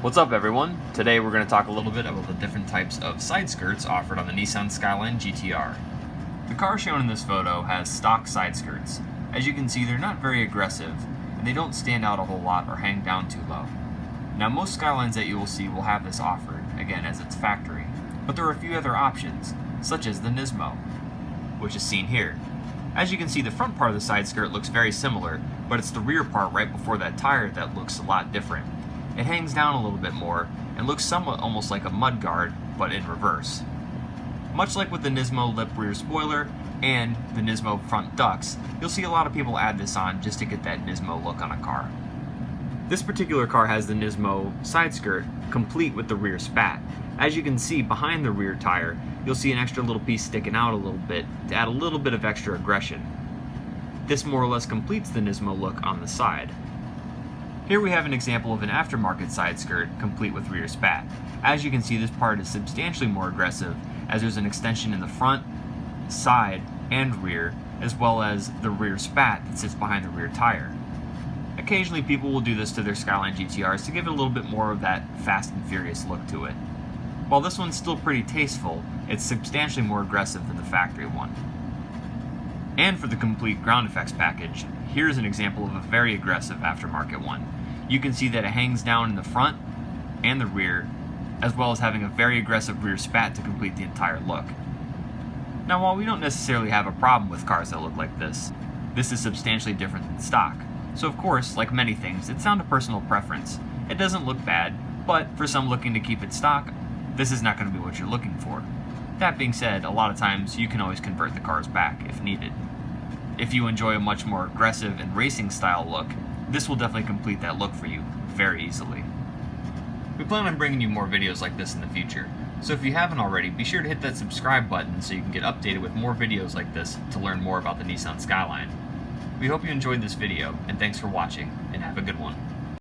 What's up everyone? Today we're going to talk a little bit about the different types of side skirts offered on the Nissan Skyline GTR. The car shown in this photo has stock side skirts. As you can see, they're not very aggressive, and they don't stand out a whole lot or hang down too low. Now most Skylines that you will see will have this offered, again as it's factory, but there are a few other options, such as the Nismo, which is seen here. As you can see, the front part of the side skirt looks very similar, but it's the rear part right before that tire that looks a lot different. It hangs down a little bit more and looks somewhat almost like a mud guard, but in reverse. Much like with the Nismo lip rear spoiler and the Nismo front ducts, you'll see a lot of people add this on just to get that Nismo look on a car. This particular car has the Nismo side skirt complete with the rear spat. As you can see behind the rear tire, you'll see an extra little piece sticking out a little bit to add a little bit of extra aggression. This more or less completes the Nismo look on the side. Here we have an example of an aftermarket side skirt complete with rear spat. As you can see, this part is substantially more aggressive as there's an extension in the front, side, and rear, as well as the rear spat that sits behind the rear tire. Occasionally people will do this to their Skyline GTRs to give it a little bit more of that fast and furious look to it. While this one's still pretty tasteful, it's substantially more aggressive than the factory one. And for the complete ground effects package, here's an example of a very aggressive aftermarket one. You can see that it hangs down in the front and the rear, as well as having a very aggressive rear spat to complete the entire look. Now while we don't necessarily have a problem with cars that look like this is substantially different than stock. So of course, like many things, it's down to personal preference. It doesn't look bad, but for some looking to keep it stock, this is not going to be what you're looking for. That being said, a lot of times you can always convert the cars back if needed. If you enjoy a much more aggressive and racing style look, this will definitely complete that look for you very easily. We plan on bringing you more videos like this in the future, so if you haven't already, be sure to hit that subscribe button so you can get updated with more videos like this to learn more about the Nissan Skyline. We hope you enjoyed this video, and thanks for watching, and have a good one.